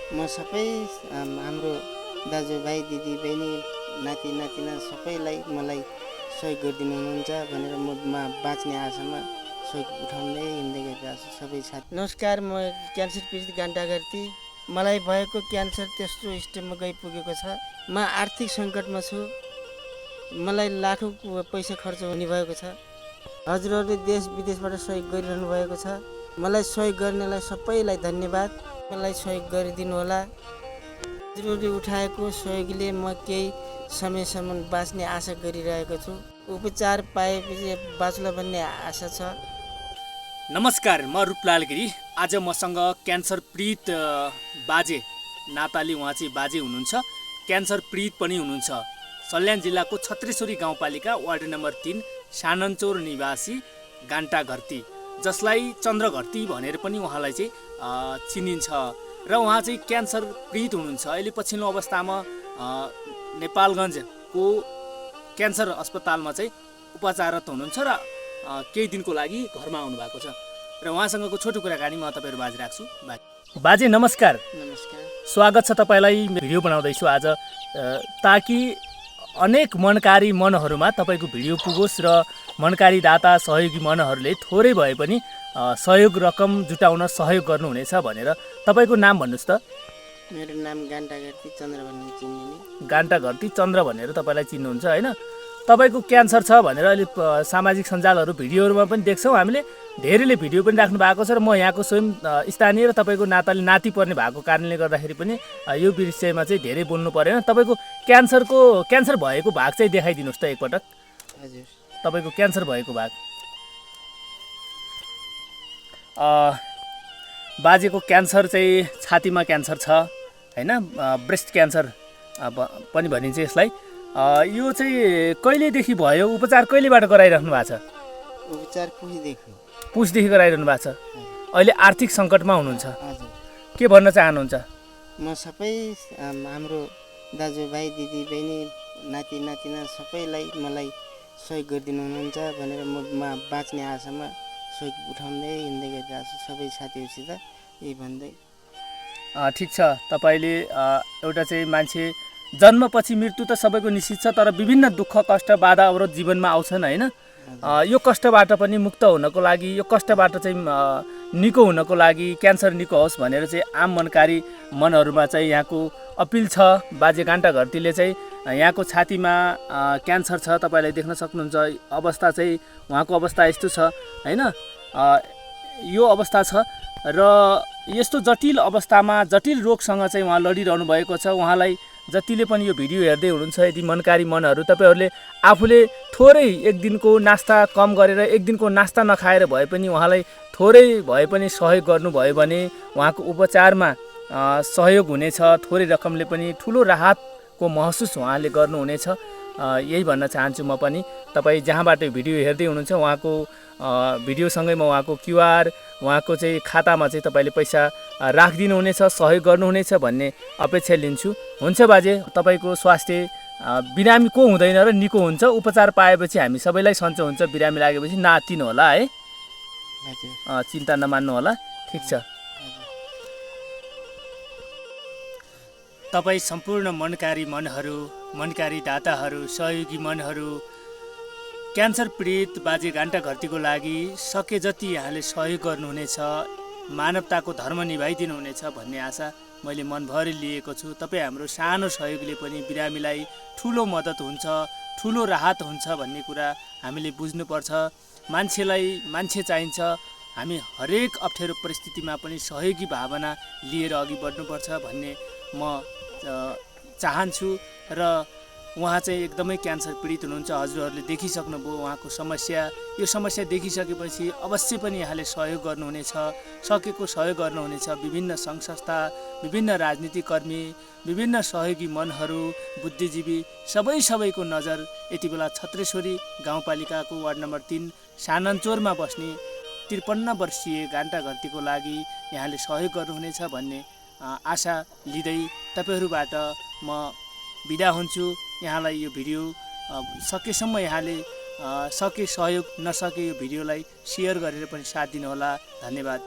म सबै हाम्रो दाजुभाइ दिदीबहिनी नाति नातिना सबैलाई मलाई सहयोग गरिदिनु हुनुहुन्छ भनेर म बाँच्ने आशामा सहयोग उठाउँदै हिँड्दै गइरहेको छु सबै साथी। नमस्कार, म क्यान्सर पीडित गान्टाघर्ती। मलाई भएको क्यान्सर तेस्रो स्टेजमा गइपुगेको छ। म आर्थिक सङ्कटमा छु। मलाई लाखौँ पैसा खर्च हुने भएको छ। हजुरहरूले देश विदेशबाट सहयोग गरिरहनु भएको छ। मलाई सहयोग गर्नेलाई सबैलाई धन्यवाद। मलाई सहयोग गरिदिनु होला। हजुरहरूले उठाएको सहयोगले म केही समयसम्म बाँच्ने आशा गरिरहेको छु। उपचार पाएपछि बाँच्ला भन्ने आशा छ। नमस्कार, म रूपलाल गिरी। आज मसँग क्यान्सर पीडित बाजे नाताली, उहाँ चाहिँ बाजे हुनुहुन्छ, क्यान्सर पीडित पनि हुनुहुन्छ। सल्यान जिल्लाको छत्रेश्वरी गाउँपालिका वार्ड नम्बर 3 साननचौर निवासी गान्टाघर्ती, जसलाई चन्द्रघर्ती भनेर पनि उहाँलाई चाहिँ चिनिन्छ र उहाँ चाहिँ क्यान्सर पीडित हुनुहुन्छ। अहिले पछिल्लो अवस्थामा नेपालगञ्जको क्यान्सर अस्पतालमा चाहिँ उपचाररत हुनुहुन्छ र केही दिनको लागि घरमा आउनु भएको छ र उहाँसँगको छोटो कुराकानी म तपाईँहरू माझ राख्छु। बाजे नमस्कार। नमस्कार। स्वागत छ तपाईँलाई। भिडियो बनाउँदैछु आज ताकि अनेक मनकारी मनहरूमा तपाईँको भिडियो पुगोस् र मनकारी दाता सहयोगी मनहरूले थोरै भए पनि सहयोग रकम जुटाउन सहयोग गर्नुहुनेछ भनेर। तपाईँको नाम भन्नुहोस् त। मेरो नाम गान्टाघर्ती चन्द्र भनेर चिनिने। गान्टाघर्ती चन्द्र भनेर तपाईँलाई चिन्नुहुन्छ होइन? तपाईँको क्यान्सर छ भनेर अहिले सामाजिक सञ्जालहरू भिडियोहरूमा पनि देख्छौँ हामीले। धेरैले भिडियो पनि राख्नु भएको छ र म यहाँको स्वयं स्थानीय र तपाईँको नाताले नाति पर्ने भएको कारणले गर्दाखेरि पनि यो विषयमा चाहिँ धेरै बोल्नु परेन। तपाईँको क्यान्सर भएको भाग चाहिँ देखाइदिनुहोस् त एकपटक। हजुर। तपाईँको क्यान्सर भएको भाग। बाजेको क्यान्सर चाहिँ छातीमा क्यान्सर छ होइन? ब्रेस्ट क्यान्सर पनि भनिन्छ यसलाई। यो चाहिँ कहिलेदेखि भयो? उपचार कहिलेबाट गराइराख्नु भएको छ? उपचार पुसदेखि गराइरहनु भएको छ। अहिले आर्थिक सङ्कटमा हुनुहुन्छ। हजुर। के भन्न चाहनुहुन्छ? म सबै हाम्रो दाजुभाइ दिदीबहिनी नाति नातिना सबैलाई मलाई सहयोग गरिदिनु हुनुहुन्छ भनेर म बाँच्ने आशामा सहयोग उठाउँदै हिँड्दै गइरहेको छु सबै साथीहरूसित। यही भन्दै ठिक छ। तपाईँले एउटा चाहिँ मान्छे जन्मपछि मृत्यु त सबैको निश्चित छ, तर विभिन्न दुःख कष्ट बाधा अवरोध जीवनमा आउँछन् होइन? यो कष्टबाट पनि मुक्त हुनको लागि, यो कष्टबाट चाहिँ निको हुनको लागि, क्यान्सर निको होस् भनेर चाहिँ आम मनकारी मनहरूमा चाहिँ यहाँको अपिल छ। बाजे गान्टाघर्तीले चाहिँ यहाँको छातीमा क्यान्सर छ, तपाईँले देख्न सक्नुहुन्छ। अवस्था चाहिँ उहाँको अवस्था यस्तो छ होइन? यो अवस्था छ र यस्तो जटिल अवस्थामा जटिल रोगसँग चाहिँ उहाँ लडिरहनु भएको छ। उहाँलाई जतिले पनि यो भिडियो हेर्दै हुनुहुन्छ, यदि मनकारी मनहरू तपाईँहरूले आफूले थोरै एक दिनको नास्ता कम गरेर, एक दिनको नास्ता नखाएर भए पनि उहाँलाई थोरै भए पनि सहयोग गर्नुभयो भने उहाँको उपचारमा सहयोग हुनेछ। थोरै रकमले पनि ठुलो राहतको महसुस उहाँले गर्नुहुनेछ। यही भन्न चाहन्छु म पनि। तपाईँ जहाँबाट भिडियो हेर्दै हुनुहुन्छ उहाँको भिडियोसँगै म उहाँको क्युआर, उहाँको चाहिँ खातामा चाहिँ तपाईँले पैसा राखिदिनुहुनेछ, सहयोग गर्नुहुनेछ भन्ने अपेक्षा लिन्छु। हुन्छ बाजे, तपाईँको स्वास्थ्य बिरामीको हुँदैन र निको हुन्छ। उपचार पाएपछि हामी सबैलाई सन्चो हुन्छ। बिरामी लागेपछि नातिनु होला है। चिन्ता नमान्नु होला। ठिक छ। तपाईँ सम्पूर्ण मनकारी मनहरू, मनकारी दाताहरू, सहयोगी मनहरू, क्यान्सर पीडित बाजे गान्टाघर्तीको लागि सके जति यहाँले सहयोग गर्नुहुनेछ, मानवताको धर्म निभाइदिनु हुनेछ भन्ने आशा मैले मनभरि लिएको छु। तपाईँ हाम्रो सानो सहयोगले पनि बिरामीलाई ठुलो मद्दत हुन्छ, ठुलो राहत हुन्छ भन्ने कुरा हामीले बुझ्नुपर्छ। मान्छेलाई मान्छे चाहिन्छ। हामी हरेक अप्ठ्यारो परिस्थितिमा पनि सहयोगी भावना लिएर अघि बढ्नुपर्छ भन्ने म चाहन्छु। र उहाँ चाहिँ एकदमै क्यान्सर पीडित हुनुहुन्छ। हजुरहरूले देखिसक्नुभयो उहाँको समस्या। यो समस्या देखिसकेपछि अवश्य पनि यहाँले सहयोग गर्नुहुनेछ, सकेको सहयोग गर्नुहुनेछ। विभिन्न सङ्घ संस्था, विभिन्न राजनीतिक कर्मी, विभिन्न सहयोगी मनहरू, बुद्धिजीवी सबैको नजर यति बेला छत्रेश्वरी गाउँपालिकाको वार्ड नम्बर 3 साननचौरमा बस्ने 53 वर्षीय गान्टाघर्तीको लागि यहाँले सहयोग गर्नुहुनेछ भन्ने आशा लिँदै तपाईँहरूबाट म बिदा हुन्छु। यहाँलाई यो भिडियो सकेसम्म यहाँले सके सहयोग, नसके यो भिडियोलाई सेयर गरेर पनि साथ दिनुहोला। धन्यवाद।